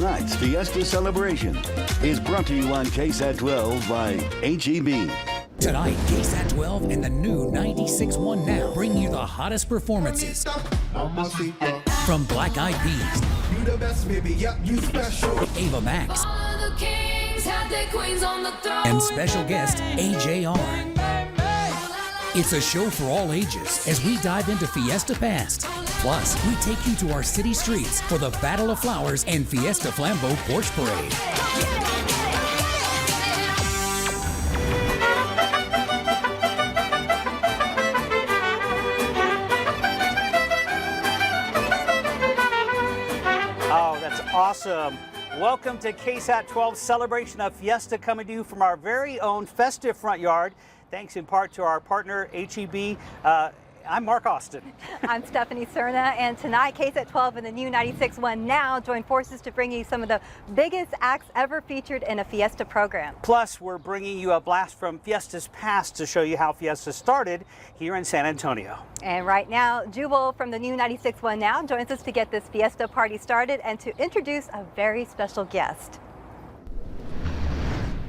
Tonight's Fiesta Celebration is brought to you on KSAT 12 by HEB. Tonight, KSAT 12 and the new 96.1 Now bring you the hottest performances from Black Eyed Peas, You the best, baby. Yep, you special. Ava Max, All of the kings had their queens on the throne. and special guest AJR. It's a show for all ages as we dive into Fiesta past. Plus, we take you to our city streets for the Battle of Flowers and Fiesta Flambeau Porch Parade. Oh, that's awesome. Welcome to KSAT 12 celebration of Fiesta, coming to you from our very own festive front yard. Thanks in part to our partner, HEB. I'm Mark Austin. I'm Stephanie Cerna, and tonight KSAT 12 and the new 96.1 Now join forces to bring you some of the biggest acts ever featured in a Fiesta program. Plus, we're bringing you a blast from Fiesta's past to show you how Fiesta started here in San Antonio. And right now, Jubal from the new 96.1 Now joins us to get this Fiesta party started and to introduce a very special guest.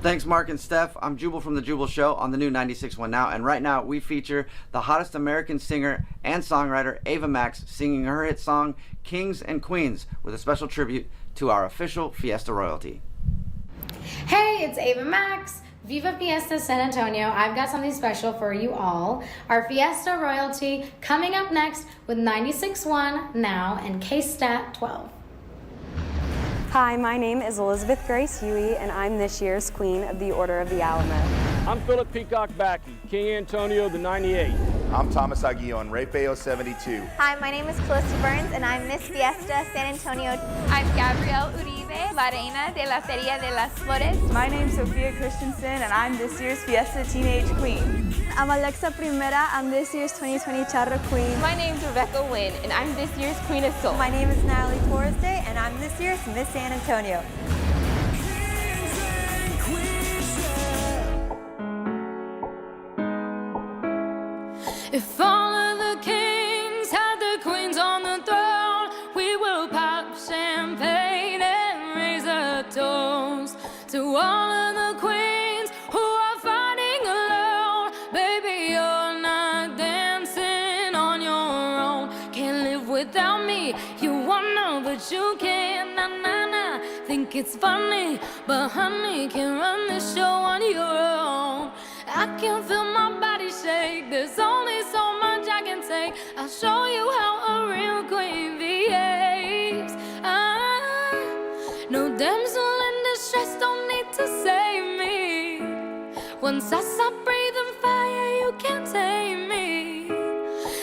Thanks, Mark and Steph. I'm Jubal from The Jubal Show on the new 96.1 Now, and right now we feature the hottest American singer and songwriter, Ava Max, singing her hit song, Kings and Queens, with a special tribute to our official Fiesta royalty. Hey, it's Ava Max. Viva Fiesta San Antonio. I've got something special for you all. Our Fiesta royalty coming up next with 96.1 Now and KSAT 12. Hi, my name is Elizabeth Grace Huey, and I'm this year's Queen of the Order of the Alamo. I'm Philip Peacock Backey, King Antonio the 98. I'm Thomas Aguillon, Rayfeo 72. Hi, my name is Calista Burns, and I'm Miss Fiesta San Antonio. I'm Gabrielle Uribe, La Reina de la Feria de las Flores. My name's Sophia Christensen, and I'm this year's Fiesta Teenage Queen. I'm Alexa Primera, I'm this year's 2020 Charro Queen. My name's Rebecca Wynn, and I'm this year's Queen of Soul. My name is Natalie Torres Day, and I'm this year's Miss San Antonio. If all of the kings had their queens on the throne, we will pop champagne and raise a toast to all of the queens who are fighting alone. Baby, you're not dancing on your own. Can't live without me. You wanna, but you can't. Nah, nah, nah. Think it's funny, but honey, can't run this show on your own. I can feel my body shake. There's only so much I can take. I'll show you how a real queen behaves. No damsel in distress don't need to save me. Once I stop breathing fire, you can't tame me.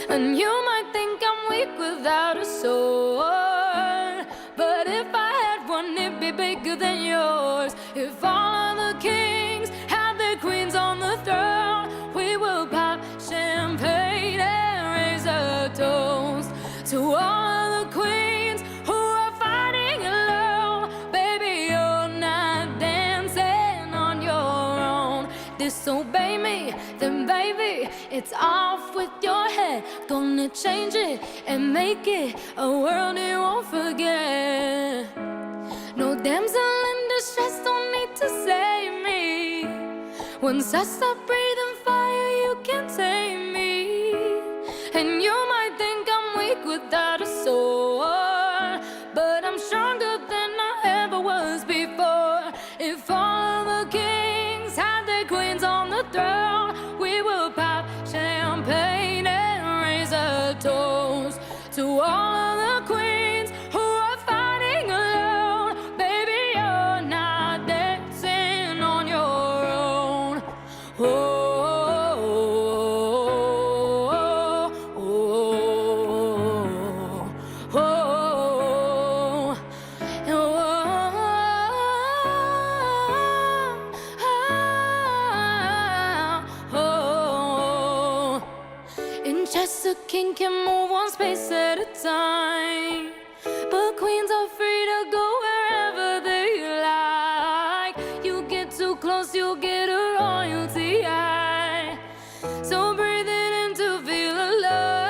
And you might think I'm weak without a sword, but if I had one, it'd be bigger than yours. If all of the kings had their queens on the throne, we will pop champagne and raise a toast to all of the queens who are fighting alone. Baby, you're not dancing on your own. Disobey me, then baby, it's off with your head. Gonna change it and make it a world you won't forget. No damsel in distress don't need to save me. Once I stop breathing fire, you can't tame me. And you might think I'm weak without a sword, but I'm stronger than I ever was before. If all the kings had their queens on the throne, we will pop champagne and raise a toast to all of the queens who are fighting alone. Baby, you're not dancing on your own. Oh, oh, oh, oh, oh, oh. In chess, a king can move one space at a time, but queens are free to go wherever they like. You get too close, you'll get a royalty high. So breathe it in to feel alive.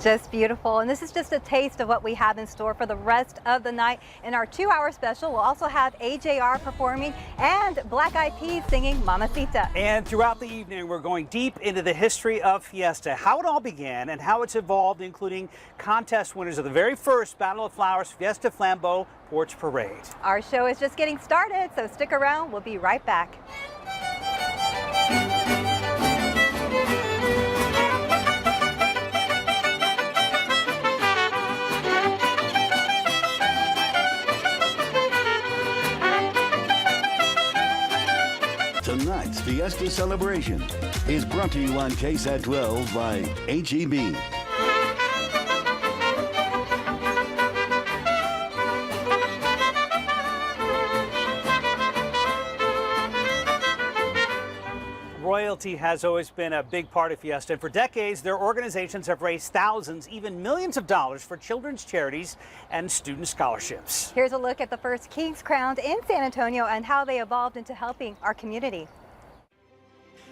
Just beautiful. And this is just a taste of what we have in store for the rest of the night. In our 2-hour special, we'll also have AJR performing and Black Eyed Peas singing Mamacita. And throughout the evening, we're going deep into the history of Fiesta, how it all began and how it's evolved, including contest winners of the very first Battle of Flowers Fiesta Flambeau Porch Parade. Our show is just getting started, so stick around. We'll be right back. Tonight's Fiesta Celebration is brought to you on KSAT 12 by HEB. Royalty has always been a big part of Fiesta, and for decades, their organizations have raised thousands, even millions of dollars for children's charities and student scholarships. Here's a look at the first kings crowned in San Antonio and how they evolved into helping our community.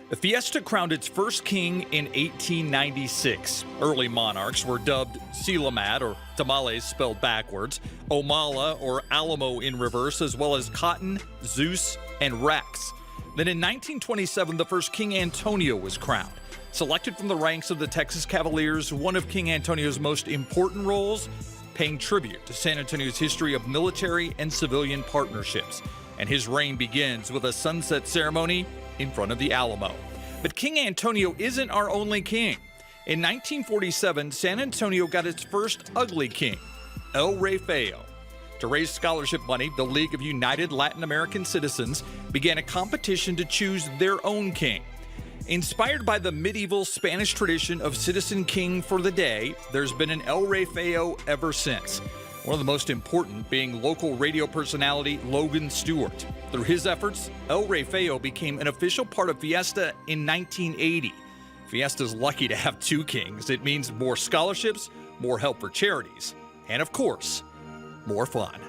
The Fiesta crowned its first king in 1896. Early monarchs were dubbed Silamat, or tamales spelled backwards, Omala, or Alamo in reverse, as well as Cotton, Zeus, and Rex. Then in 1927, the first King Antonio was crowned. Selected from the ranks of the Texas Cavaliers, one of King Antonio's most important roles, paying tribute to San Antonio's history of military and civilian partnerships. And his reign begins with a sunset ceremony in front of the Alamo. But King Antonio isn't our only king. In 1947, San Antonio got its first ugly king, El Rey Feo. To raise scholarship money, the League of United Latin American Citizens began a competition to choose their own king. Inspired by the medieval Spanish tradition of citizen king for the day, there's been an El Rey Feo ever since. One of the most important being local radio personality Logan Stewart. Through his efforts, El Rey Feo became an official part of Fiesta in 1980. Fiesta's lucky to have two kings. It means more scholarships, more help for charities, and of course, more fun.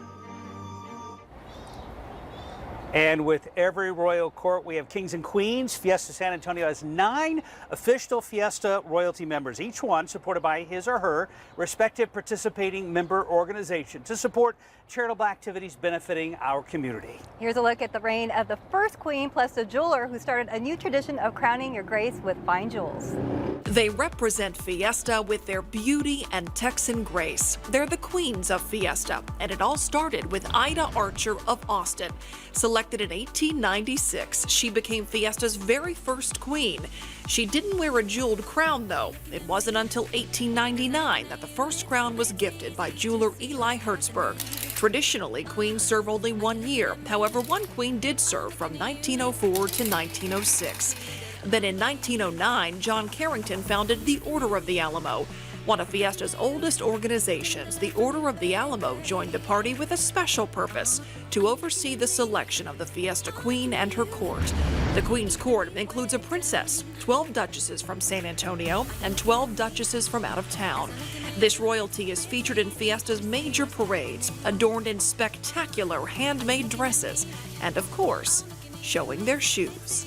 And with every royal court, we have kings and queens. Fiesta San Antonio has 9 official Fiesta royalty members, each one supported by his or her respective participating member organization to support charitable activities benefiting our community. Here's a look at the reign of the first queen, plus a jeweler who started a new tradition of crowning your grace with fine jewels. They represent Fiesta with their beauty and Texan grace. They're the queens of Fiesta, and it all started with Ida Archer of Austin. Selected in 1896, she became Fiesta's very first queen. She didn't wear a jeweled crown, though. It wasn't until 1899 that the first crown was gifted by jeweler Eli Hertzberg. Traditionally, queens serve only 1 year. However, one queen did serve from 1904 to 1906. Then in 1909, John Carrington founded the Order of the Alamo. One of Fiesta's oldest organizations, the Order of the Alamo joined the party with a special purpose: to oversee the selection of the Fiesta Queen and her court. The Queen's court includes a princess, 12 duchesses from San Antonio, and 12 duchesses from out of town. This royalty is featured in Fiesta's major parades, adorned in spectacular handmade dresses, and of course, showing their shoes.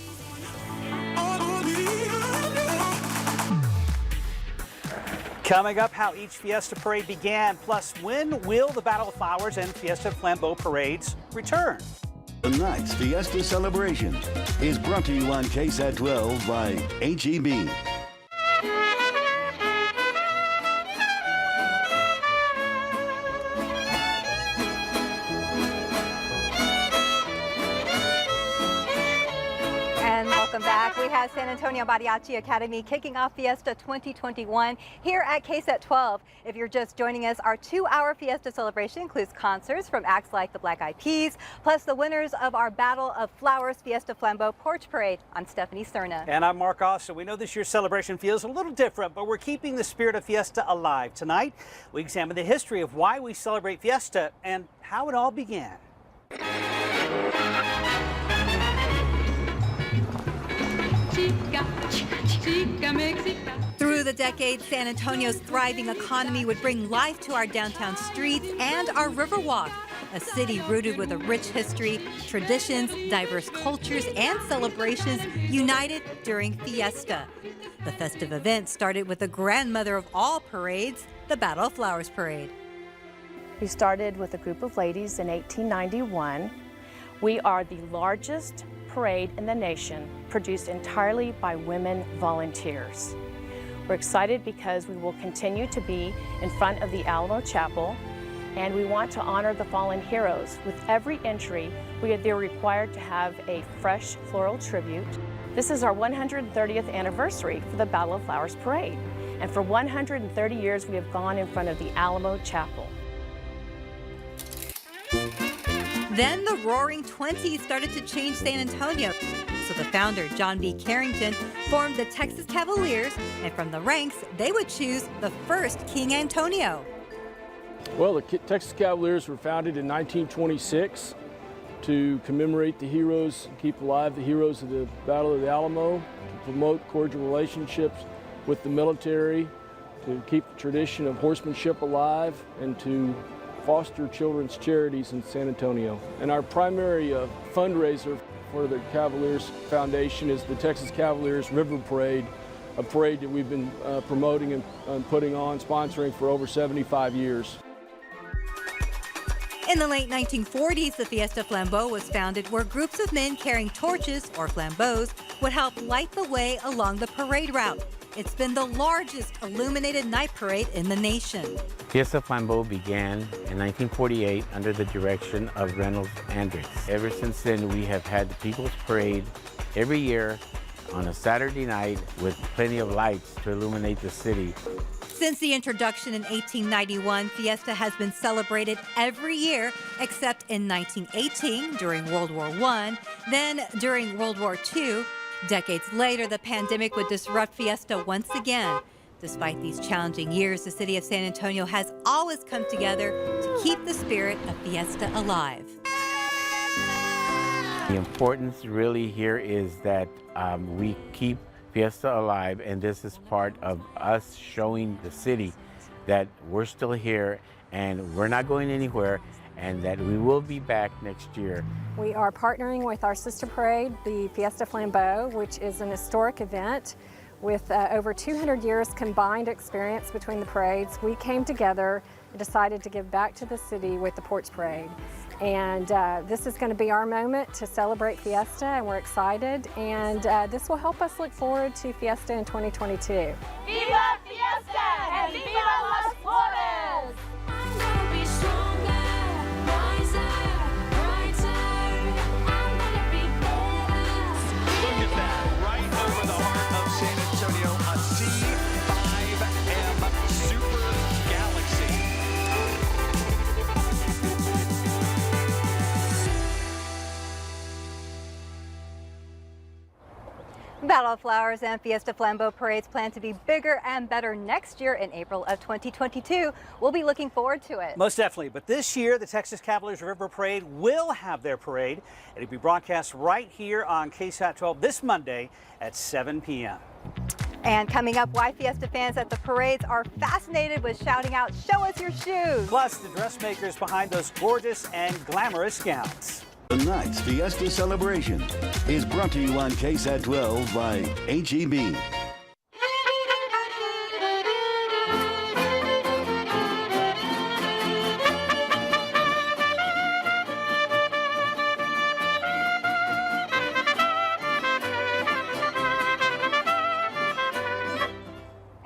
Coming up, how each Fiesta parade began, plus when will the Battle of Flowers and Fiesta Flambeau parades return? Tonight's Fiesta Celebration is brought to you on KSAT 12 by HEB. And welcome back. We have San Antonio Mariachi Academy kicking off Fiesta 2021 here at KSAT 12. If you're just joining us, our 2-hour Fiesta celebration includes concerts from acts like the Black Eyed Peas, plus the winners of our Battle of Flowers Fiesta Flambeau Porch Parade. I'm Stephanie Cerna. And I'm Mark Austin. We know this year's celebration feels a little different, but we're keeping the spirit of Fiesta alive. Tonight, we examine the history of why we celebrate Fiesta and how it all began. Through the decades, San Antonio's thriving economy would bring life to our downtown streets and our Riverwalk, a city rooted with a rich history, traditions, diverse cultures, and celebrations united during Fiesta. The festive event started with the grandmother of all parades, the Battle of Flowers Parade. We started with a group of ladies in 1891. We are the largest parade in the nation, produced entirely by women volunteers. We're excited because we will continue to be in front of the Alamo Chapel, and we want to honor the fallen heroes. With every entry, they're required to have a fresh floral tribute. This is our 130th anniversary for the Battle of Flowers Parade, and for 130 years we have gone in front of the Alamo Chapel. Then the Roaring Twenties started to change San Antonio. So the founder, John B. Carrington, formed the Texas Cavaliers, and from the ranks, they would choose the first King Antonio. Well, the Texas Cavaliers were founded in 1926 to commemorate the heroes, keep alive the heroes of the Battle of the Alamo, to promote cordial relationships with the military, to keep the tradition of horsemanship alive, and to foster children's charities in San Antonio. And our primary fundraiser for the Cavaliers Foundation is the Texas Cavaliers River Parade, a parade that we've been promoting and putting on, sponsoring for over 75 years. In the late 1940s, the Fiesta Flambeau was founded, where groups of men carrying torches, or flambeaux, would help light the way along the parade route. It's been the largest illuminated night parade in the nation. Fiesta Flambeau began in 1948 under the direction of Reynolds Andrix. Ever since then, we have had the People's Parade every year on a Saturday night with plenty of lights to illuminate the city. Since the introduction in 1891, Fiesta has been celebrated every year, except in 1918 during World War I, then during World War II. Decades later, the pandemic would disrupt Fiesta once again. Despite these challenging years, the city of San Antonio has always come together to keep the spirit of Fiesta alive. The importance really here is that we keep Fiesta alive, and this is part of us showing the city that we're still here and we're not going anywhere, and that we will be back next year. We are partnering with our sister parade, the Fiesta Flambeau, which is an historic event with over 200 years combined experience between the parades. We came together and decided to give back to the city with the Porch Parade. And this is going to be our moment to celebrate Fiesta, and we're excited. And this will help us look forward to Fiesta in 2022. Viva Fiesta and Viva Las Flores! Battle of Flowers and Fiesta Flambeau parades plan to be bigger and better next year in April of 2022. We'll be looking forward to it. Most definitely. But this year, the Texas Cavaliers River Parade will have their parade. It'll be broadcast right here on KSAT 12 this Monday at 7 p.m. And coming up, why Fiesta fans at the parades are fascinated with shouting out, "Show us your shoes!" Plus, the dressmakers behind those gorgeous and glamorous gowns. Tonight's Fiesta Celebration is brought to you on KSAT 12 by HEB.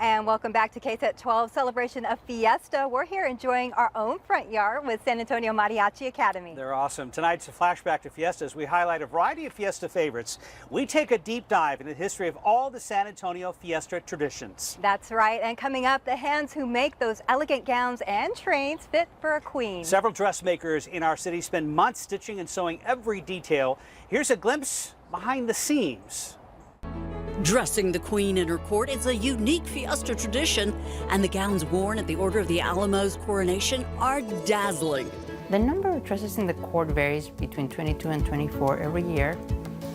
And welcome back to KSAT 12 celebration of Fiesta. We're here enjoying our own front yard with San Antonio Mariachi Academy. They're awesome. Tonight's a flashback to Fiesta as we highlight a variety of Fiesta favorites. We take a deep dive into the history of all the San Antonio Fiesta traditions. That's right. And coming up, the hands who make those elegant gowns and trains fit for a queen. Several dressmakers in our city spend months stitching and sewing every detail. Here's a glimpse behind the scenes. Dressing the queen in her court is a unique Fiesta tradition, and the gowns worn at the Order of the Alamo's coronation are dazzling. The number of dresses in the court varies between 22 and 24 every year,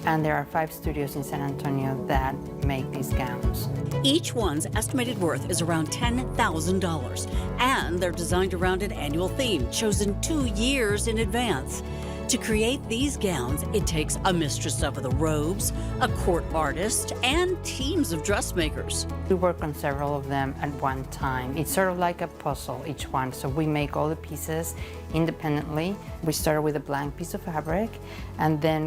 and there are 5 studios in San Antonio that make these gowns. Each one's estimated worth is around $10,000, and they're designed around an annual theme chosen 2 years in advance. To create these gowns, it takes a mistress of the robes, a court artist, and teams of dressmakers. We work on several of them at one time. It's sort of like a puzzle, each one. So we make all the pieces independently. We start with a blank piece of fabric, and then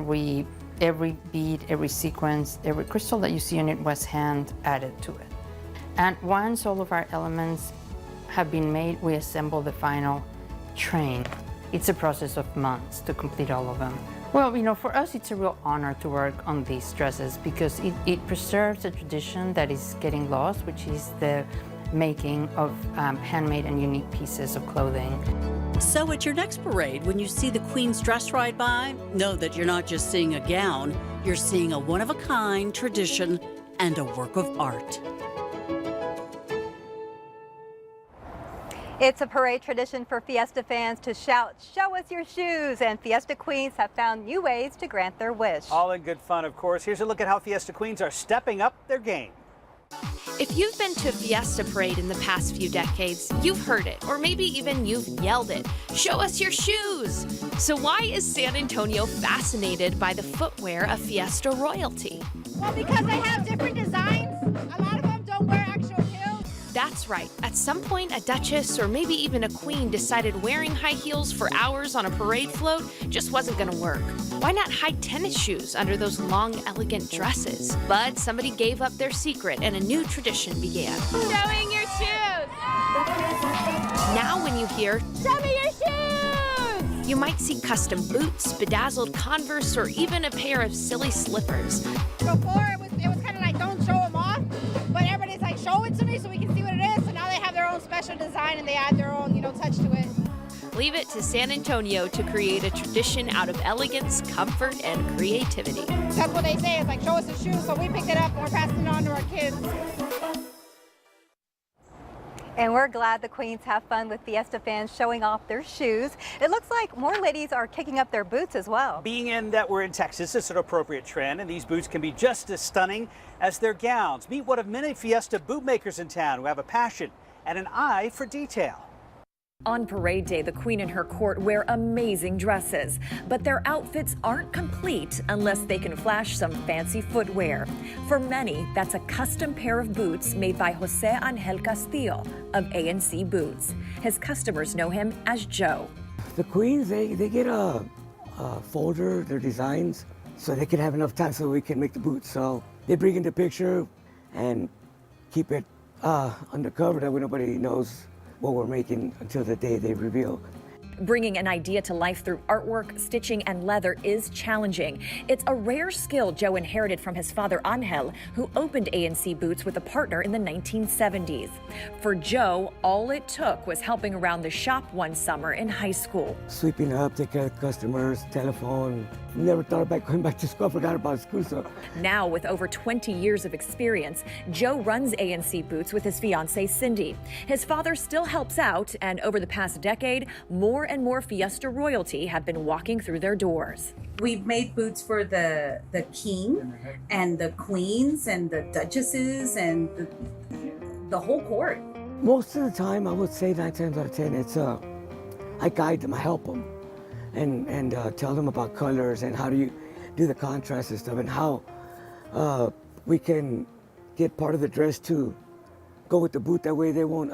every bead, every sequence, every crystal that you see on it was hand added to it. And once all of our elements have been made, we assemble the final train. It's a process of months to complete all of them. Well, you know, for us, it's a real honor to work on these dresses because it preserves a tradition that is getting lost, which is the making of handmade and unique pieces of clothing. So at your next parade, when you see the Queen's dress ride by, know that you're not just seeing a gown, you're seeing a one-of-a-kind tradition and a work of art. It's a parade tradition for Fiesta fans to shout, "Show us your shoes," and Fiesta Queens have found new ways to grant their wish. All in good fun, of course. Here's a look at how Fiesta Queens are stepping up their game. If you've been to a Fiesta parade in the past few decades, you've heard it, or maybe even you've yelled it, "Show us your shoes!" So why is San Antonio fascinated by the footwear of Fiesta royalty? Well, because they have different designs. A lot of them don't wear actual heels. That's right. At some point, a duchess or maybe even a queen decided wearing high heels for hours on a parade float just wasn't going to work. Why not hide tennis shoes under those long, elegant dresses? But somebody gave up their secret and a new tradition began. Showing your shoes! Now when you hear, "Show me your shoes!" you might see custom boots, bedazzled Converse, or even a pair of silly slippers. Before, it was kind of like, don't show them off, but everybody's like, show it to me so we can see what it is. So now they have their own special design and they add their own, touch to it. Leave it to San Antonio to create a tradition out of elegance, comfort, and creativity. That's what they say. It's like, show us the shoes. So we picked it up and we're passing it on to our kids. And we're glad the Queens have fun with Fiesta fans showing off their shoes. It looks like more ladies are kicking up their boots as well. Being in that we're in Texas, it's an appropriate trend, and these boots can be just as stunning as their gowns. Meet one of many Fiesta boot makers in town who have a passion and an eye for detail. On parade day, the Queen and her court wear amazing dresses, but their outfits aren't complete unless they can flash some fancy footwear. For many, that's a custom pair of boots made by Jose Angel Castillo of A&C Boots. His customers know him as Joe. The Queens, they get a folder, their designs, so they can have enough time so we can make the boots. So they bring in the picture and keep it undercover that way nobody knows what we're making until the day they reveal. Bringing an idea to life through artwork, stitching, and leather is challenging. It's a rare skill Joe inherited from his father Angel, who opened A&C Boots with a partner in the 1970s. For Joe, all it took was helping around the shop one summer in high school. Sweeping up, take care of customers, telephone. Never thought about going back to school. I forgot about school. So now, with over 20 years of experience, Joe runs A&C Boots with his fiancée Cindy. His father still helps out, and over the past decade, more and more Fiesta royalty have been walking through their doors. We've made boots for the king and the queens and the duchesses and the whole court. Most of the time, I would say 9 times out of 10, it's I guide them, I help them, and tell them about colors and how do you do the contrast and stuff, and how we can get part of the dress to go with the boot. That way they won't.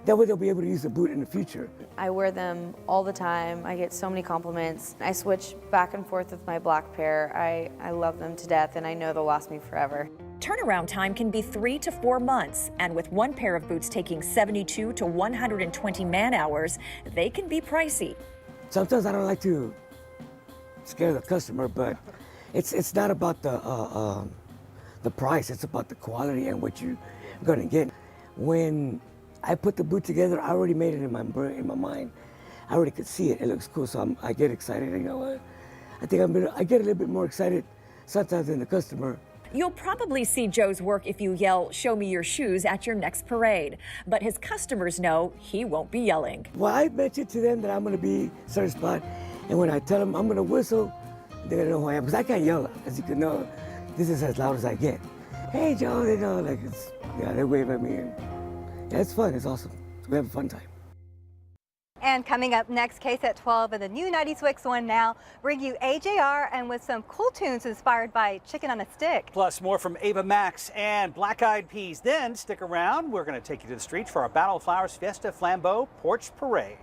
That way they'll be able to use the boot in the future. I wear them all the time. I get so many compliments. I switch back and forth with my black pair. I love them to death, and I know they'll last me forever. Turnaround time can be 3 to 4 months, and with one pair of boots taking 72 to 120 man-hours, they can be pricey. Sometimes I don't like to scare the customer, but it's not about the price. It's about the quality and what you're gonna get. When I put the boot together, I already made it in my mind. I already could see it. It looks cool, so I get excited. You know what? I think I get a little bit more excited sometimes than the customer. You'll probably see Joe's work if you yell, "Show me your shoes" at your next parade. But his customers know he won't be yelling. Well, I mentioned to them that I'm going to be a certain spot, and when I tell them I'm going to whistle, they're going to know who I am, because I can't yell. As you can know, this is as loud as I get. Hey, Joe, they know, like, they wave at me, and yeah, it's fun. It's awesome. We have a fun time. And coming up next, KSAT 12 and the new 96 one now bring you AJR and with some cool tunes inspired by Chicken on a Stick. Plus more from Ava Max and Black Eyed Peas. Then stick around. We're going to take you to the streets for our Battle of Flowers Fiesta Flambeau Porch Parade.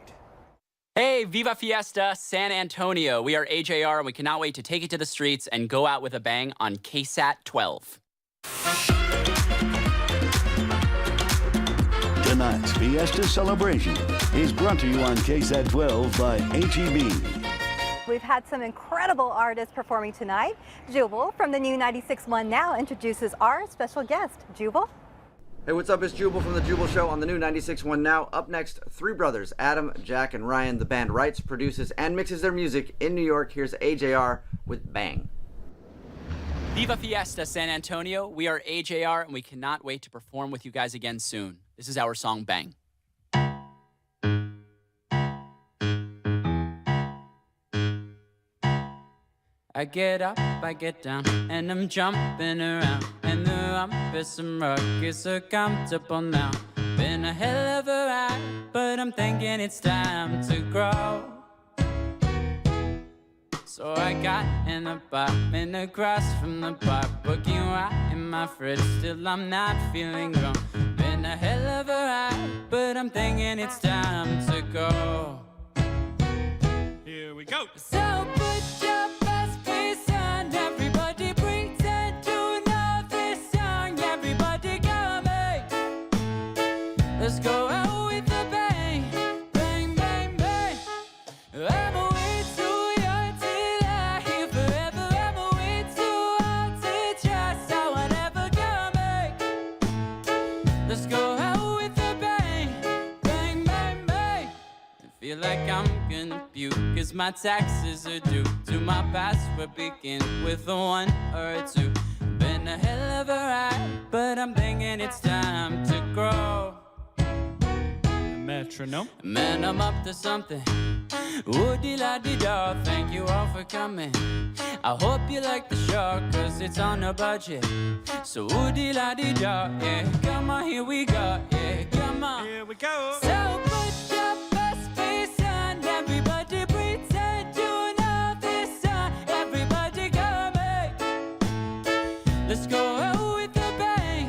Hey, Viva Fiesta San Antonio. We are AJR and we cannot wait to take it to the streets and go out with a bang on KSAT 12. Tonight's Fiesta Celebration is brought to you on KSAT 12 by HEB. We've had some incredible artists performing tonight. Jubal from the new 96.1 Now introduces our special guest. Jubal? Hey, what's up? It's Jubal from The Jubal Show on the new 96.1 Now. Up next, three brothers, Adam, Jack, and Ryan. The band writes, produces, and mixes their music in New York. Here's AJR with Bang. Viva Fiesta San Antonio. We are AJR and we cannot wait to perform with you guys again soon. This is our song, Bang. I get up, I get down, and I'm jumping around, and the rumpus and rug is so comfortable now. Been a hell of a ride, but I'm thinking it's time to grow. So I got in the bar, and across from the bar, booking right in my fridge, still I'm not feeling grown. Been a hell of a ride, but I'm thinking it's time to go. Here we go. So put your best face on, everybody pretend to know this song. Everybody come me. Let's go out with a bang, bang, bang, bang. I'm way too young till I hear forever. I'm way too old to trust how I never come me. Let's go out with a bang, bang, bang, bang. I feel like I'm gonna puke, cause my taxes are due. To my password begin with a 1 or a 2. Been a hell of a ride, but I'm thinking it's time to grow. Metronome. Man, I'm up to something. Woody-la-dee-da, thank you all for coming. I hope you like the show, cause it's on a budget. So woody-la-dee-da, yeah, come on, here we go, yeah, come on. Here we go. So put your best face on, everybody pretend you know this song. Everybody come in. Let's go out with a bang,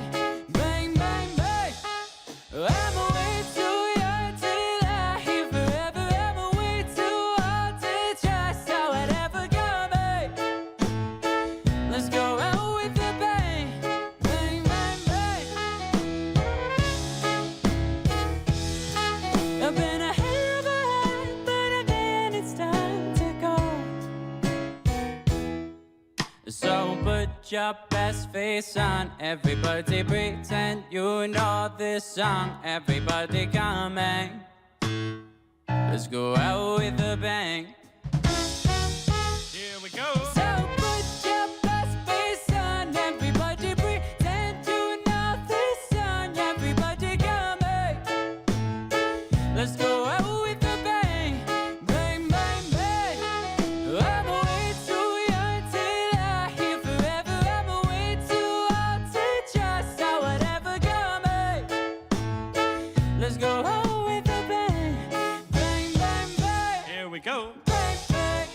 bang, bang, bang. I'm way too young till I hear forever. I'm way too old to trust how it ever come in. Let's go out with a bang, bang, bang, bang. I've been a hell of a ride, but again it's time to go. So put your best face on, everybody pretend you know this song. Everybody coming. Let's go out with a bang. Here we go. So put your best face on, everybody pretend you know this song. Everybody coming. Let's go out with a bang, bang, bang, bang. I'm way too young till I hear forever. I'm way too old to trust how it ever coming. Let's go out with a bang, bang, bang, bang. Here we go. Bang, bang.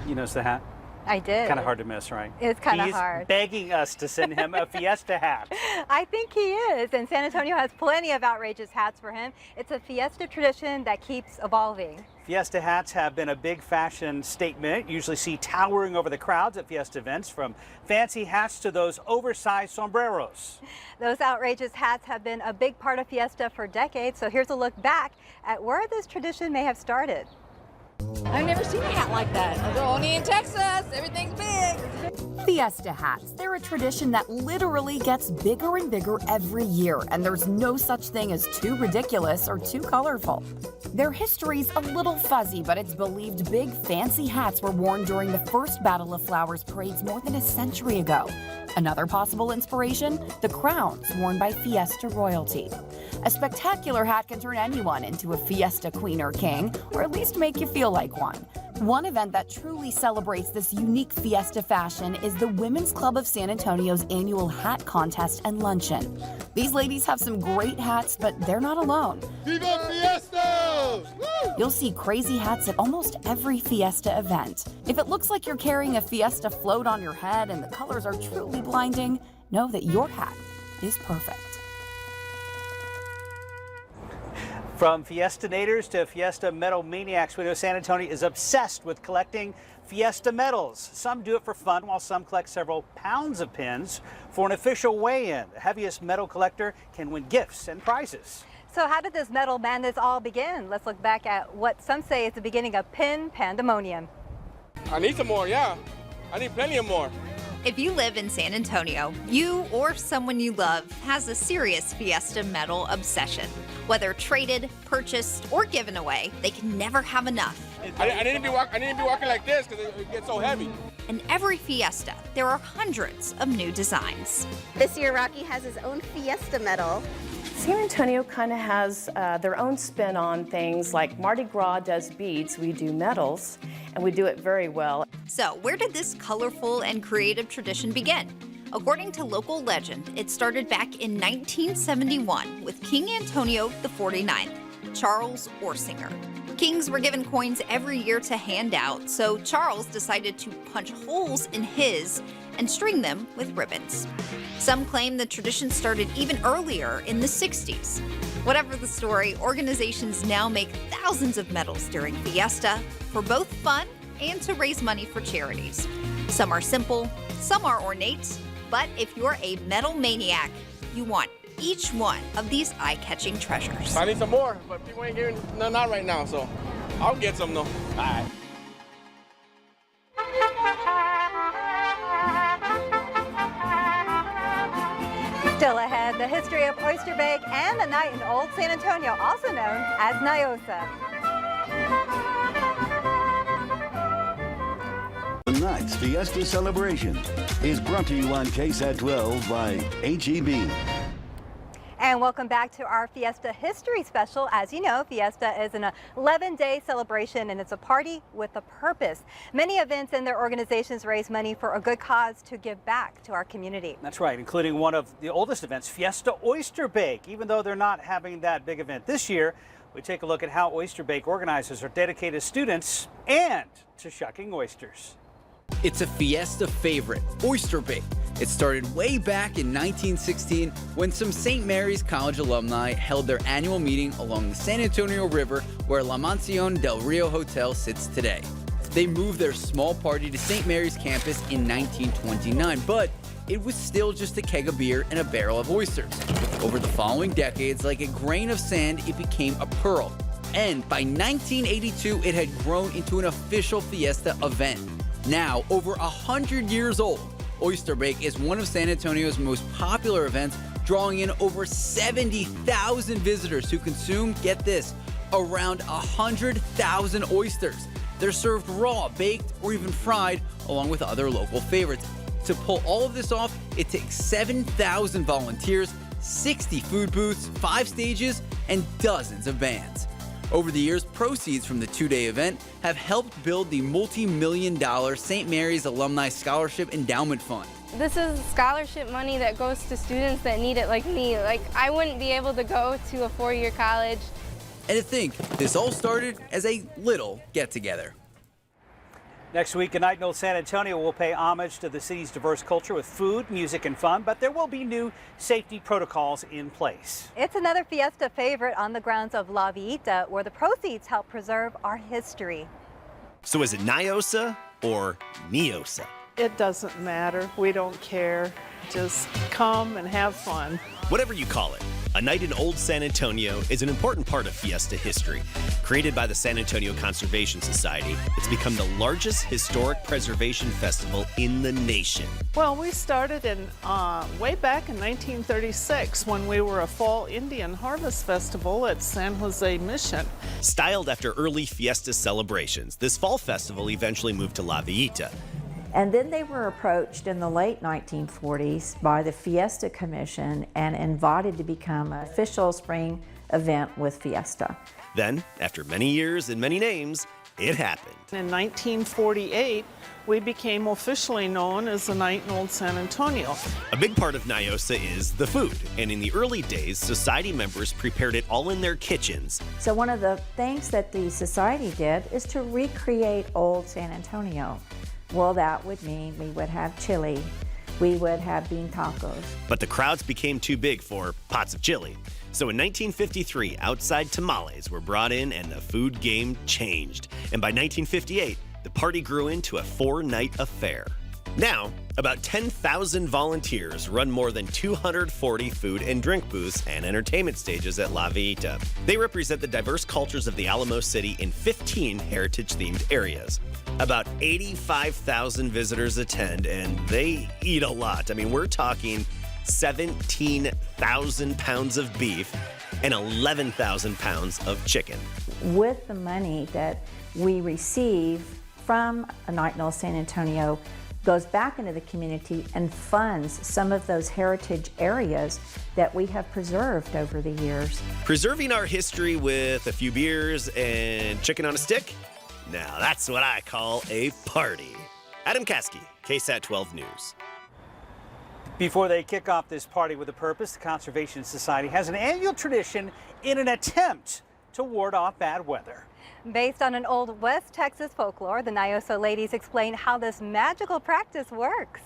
You notice the hat? I did. Kind of hard to miss, right? It's kind of He's hard. begging us to send him a Fiesta hat. I think he is, and San Antonio has plenty of outrageous hats for him. It's a Fiesta tradition that keeps evolving. Fiesta hats have been a big fashion statement. You usually see towering over the crowds at Fiesta events, from fancy hats to those oversized sombreros. Those outrageous hats have been a big part of Fiesta for decades, so here's a look back at where this tradition may have started. I've never seen a hat like that. Only in Texas, everything's big. Fiesta hats. They're a tradition that literally gets bigger and bigger every year, and there's no such thing as too ridiculous or too colorful. Their history's a little fuzzy, but it's believed big fancy hats were worn during the first Battle of Flowers parades more than a century ago. Another possible inspiration, the crowns worn by Fiesta royalty. A spectacular hat can turn anyone into a Fiesta queen or king, or at least make you feel like one. One event that truly celebrates this unique Fiesta fashion is the Women's Club of San Antonio's annual hat contest and luncheon. These ladies have some great hats, but they're not alone. Viva Fiesta! Woo! You'll see crazy hats at almost every Fiesta event. If it looks like you're carrying a Fiesta float on your head and the colors are truly blinding, know that your hat is perfect. From Fiesta-nators to Fiesta Medal maniacs, we know San Antonio is obsessed with collecting Fiesta medals. Some do it for fun, while some collect several pounds of pins for an official weigh-in. The heaviest medal collector can win gifts and prizes. So how did this medal madness all begin? Let's look back at what some say is the beginning of pin pandemonium. I need some more, yeah. I need plenty of more. If you live in San Antonio, you or someone you love has a serious Fiesta medal obsession. Whether traded, purchased, or given away, they can never have enough. I need to be walking like this because it gets so heavy. In every Fiesta, there are hundreds of new designs. This year, Rocky has his own Fiesta medal. San Antonio kind of has their own spin on things. Like Mardi Gras does beads, we do medals, and we do it very well. So where did this colorful and creative tradition begin? According to local legend, it started back in 1971 with King Antonio the 49th, Charles Orsinger. Kings were given coins every year to hand out, so Charles decided to punch holes in his and string them with ribbons. Some claim the tradition started even earlier in the 60s. Whatever the story, organizations now make thousands of medals during Fiesta for both fun and to raise money for charities. Some are simple, some are ornate, but if you're a medal maniac, you want each one of these eye-catching treasures. I need some more, but people ain't giving none out right now, so I'll get some though. All right. Still ahead, the history of Oyster Bake and the night in Old San Antonio, also known as Nyosa. Tonight's Fiesta Celebration is brought to you on KSAT 12 by HEB. And welcome back to our Fiesta History special. As you know, Fiesta is an 11-day celebration and it's a party with a purpose. Many events and their organizations raise money for a good cause to give back to our community. That's right, including one of the oldest events, Fiesta Oyster Bake. Even though they're not having that big event this year, we take a look at how Oyster Bake organizers are dedicated to students and to shucking oysters. It's a Fiesta favorite, Oyster Bake. It started way back in 1916 when some St. Mary's College alumni held their annual meeting along the San Antonio River where La Mansión del Rio Hotel sits today. They moved their small party to St. Mary's campus in 1929, but it was still just a keg of beer and a barrel of oysters. Over the following decades, like a grain of sand, it became a pearl. And by 1982, it had grown into an official Fiesta event. Now, over 100 years old, Oyster Bake is one of San Antonio's most popular events, drawing in over 70,000 visitors who consume, get this, around 100,000 oysters. They're served raw, baked, or even fried, along with other local favorites. To pull all of this off, it takes 7,000 volunteers, 60 food booths, 5 stages, and dozens of bands. Over the years, proceeds from the two-day event have helped build the multi-million-dollar St. Mary's Alumni Scholarship Endowment Fund. This is scholarship money that goes to students that need it like me. Like, I wouldn't be able to go to a 4-year college. And to think, this all started as a little get-together. Next week, A Night in Old San Antonio will pay homage to the city's diverse culture with food, music, and fun, but there will be new safety protocols in place. It's another Fiesta favorite on the grounds of La Villita, where the proceeds help preserve our history. So is it Nyosa or Neosa? It doesn't matter. We don't care. Just come and have fun. Whatever you call it, A Night in Old San Antonio is an important part of Fiesta history. Created by the San Antonio Conservation Society, it's become the largest historic preservation festival in the nation. Well, we started in way back in 1936 when we were a fall Indian harvest festival at San Jose Mission. Styled after early Fiesta celebrations, this fall festival eventually moved to La Villita. And then they were approached in the late 1940s by the Fiesta Commission and invited to become an official spring event with Fiesta. Then, after many years and many names, it happened. In 1948, we became officially known as the Night in Old San Antonio. A big part of NIOSA is the food, and in the early days, society members prepared it all in their kitchens. So one of the things that the society did is to recreate old San Antonio. Well, that would mean we would have chili, we would have bean tacos. But the crowds became too big for pots of chili. So in 1953, outside tamales were brought in and the food game changed. And by 1958, the party grew into a 4-night affair. Now, about 10,000 volunteers run more than 240 food and drink booths and entertainment stages at La Villita. They represent the diverse cultures of the Alamo City in 15 heritage-themed areas. About 85,000 visitors attend, and they eat a lot. I mean, we're talking 17,000 pounds of beef and 11,000 pounds of chicken. With the money that we receive from A Night in Old San Antonio goes back into the community and funds some of those heritage areas that we have preserved over the years. Preserving our history with a few beers and chicken on a stick? Now that's what I call a party. Adam Caskey, KSAT 12 News. Before they kick off this party with a purpose, the Conservation Society has an annual tradition in an attempt to ward off bad weather. Based on an old West Texas folklore, the NIOSA ladies explain how this magical practice works.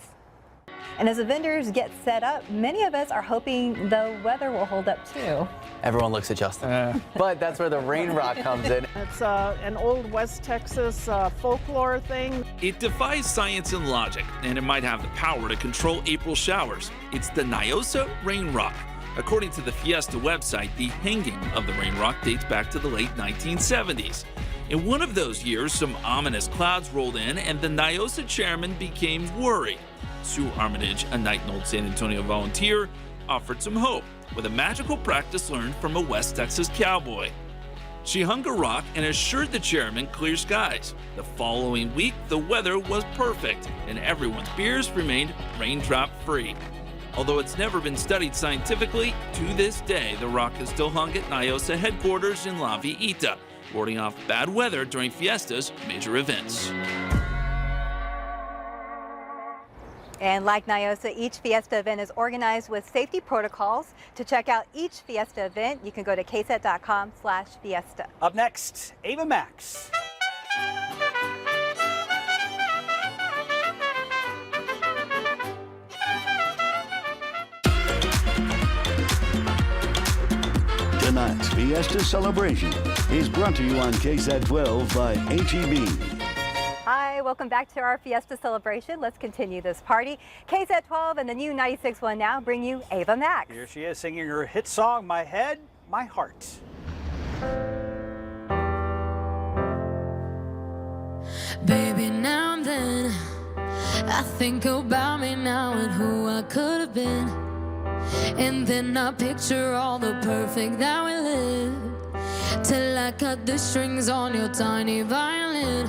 And as the vendors get set up, many of us are hoping the weather will hold up too. Everyone looks at Justin. But that's where the rain rock comes in. It's an old West Texas folklore thing. It defies science and logic, and it might have the power to control April showers. It's the NIOSA rain rock. According to the Fiesta website, the hanging of the rain rock dates back to the late 1970s. In one of those years, some ominous clouds rolled in, and the NIOSA chairman became worried. Sue Armitage, a Night in Old San Antonio volunteer, offered some hope with a magical practice learned from a West Texas cowboy. She hung a rock and assured the chairman clear skies. The following week, the weather was perfect, and everyone's beers remained raindrop-free. Although it's never been studied scientifically, to this day, the rock is still hung at NIOSA headquarters in La Villita, warding off bad weather during Fiesta's major events. And like NIOSA, each Fiesta event is organized with safety protocols. To check out each Fiesta event, you can go to ksat.com/Fiesta. Up next, Ava Max. Tonight's Fiesta Celebration is brought to you on KSAT 12 by HEB. Hi, welcome back to our Fiesta Celebration. Let's continue this party. KSAT 12 and the new 96.1 now bring you Ava Max. Here she is singing her hit song, My Head, My Heart. Baby, now and then I think about me now and who I could have been. And then I picture all the perfect that we lived, till I cut the strings on your tiny violin.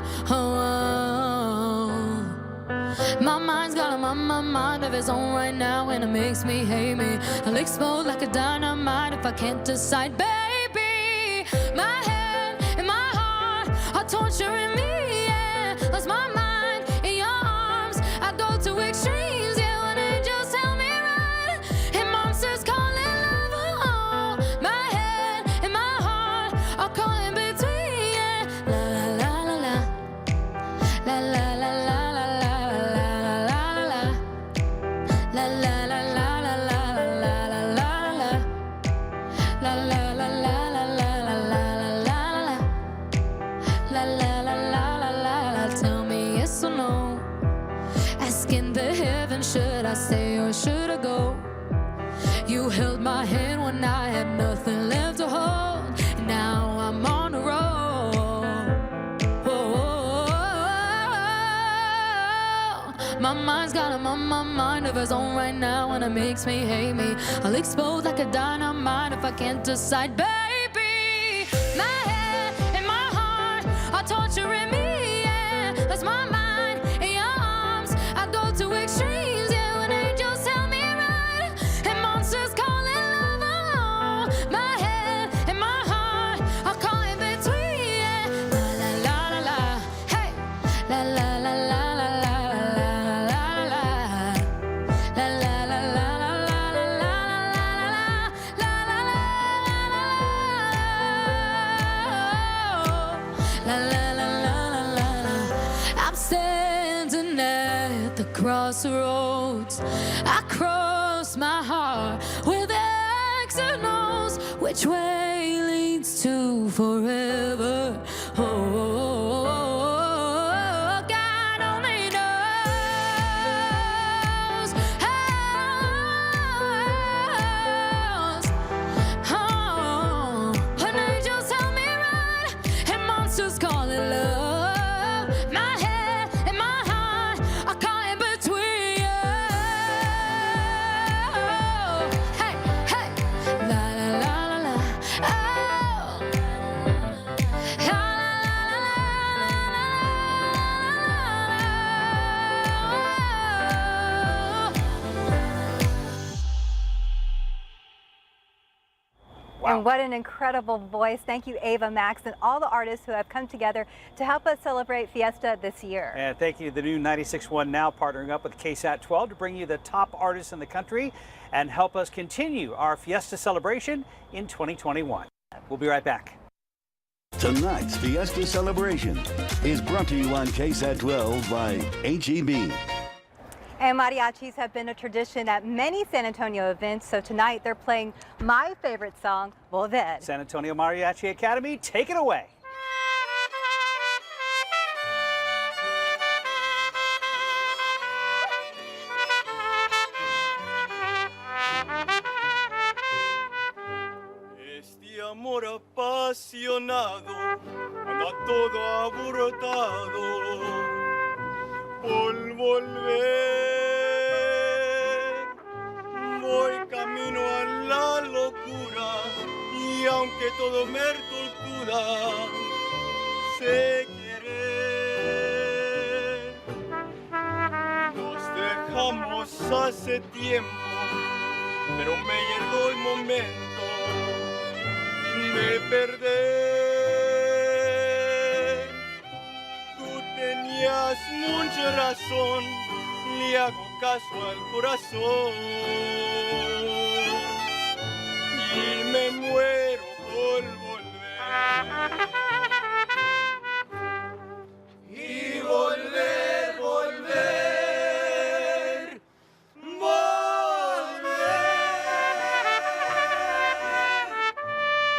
My mind's got my mind of its own right now, and it makes me hate me. I'll explode like a dynamite if I can't decide. Baby, my head and my heart are torturing me, yeah. Lost my mind in your arms, I go to extremes, yeah. When angels tell me run, and monsters calling love, oh. My head and my heart are calling between, yeah. La la la la la, la la la la. Should I stay or should I go? You held my hand when I had nothing left to hold. And now I'm on the road. My mind's got my mind of its own right now, and it makes me hate me. I'll explode like a dynamite if I can't decide. Baby, my head and my heart are torturing me, yeah. That's my mind in your arms, at the crossroads. I cross my heart with X and O's. Which way leads to forever? Oh, God only knows. Oh, when angels tell me run and monsters call it love, my head and my heart are caught in between. Hey, hey, la la la la la. Oh, la And what an incredible voice. Thank you, Ava Max, and all the artists who have come together to help us celebrate Fiesta this year. And thank you to the new 96.1 Now, partnering up with KSAT 12 to bring you the top artists in the country and help us continue our Fiesta celebration in 2021. We'll be right back. Tonight's Fiesta Celebration is brought to you on KSAT 12 by HEB. And mariachis have been a tradition at many San Antonio events, so tonight they're playing my favorite song, Volver. San Antonio Mariachi Academy, take it away. Este amor apasionado anda todo abortado por volver. Voy camino a la locura y aunque todo me tortura, sé querer. Nos dejamos hace tiempo, pero me llegó el momento de perder. Tú tenías mucha razón, le hago caso al corazón y me muero por volver. Y volver, volver, volver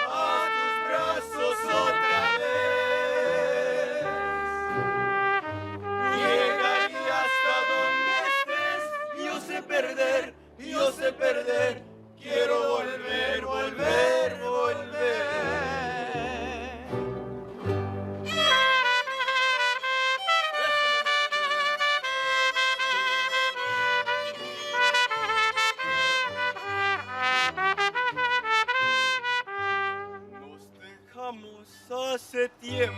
a tus brazos otra vez. Llegaría hasta donde estés. Yo sé perder, yo sé perder. Quiero volver, volver, volver. Nos dejamos hace tiempo,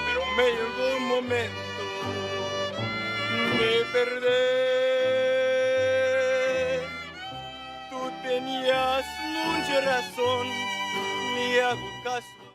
pero me llegó un momento de perder. Tú tenías mucha razón, le hago caso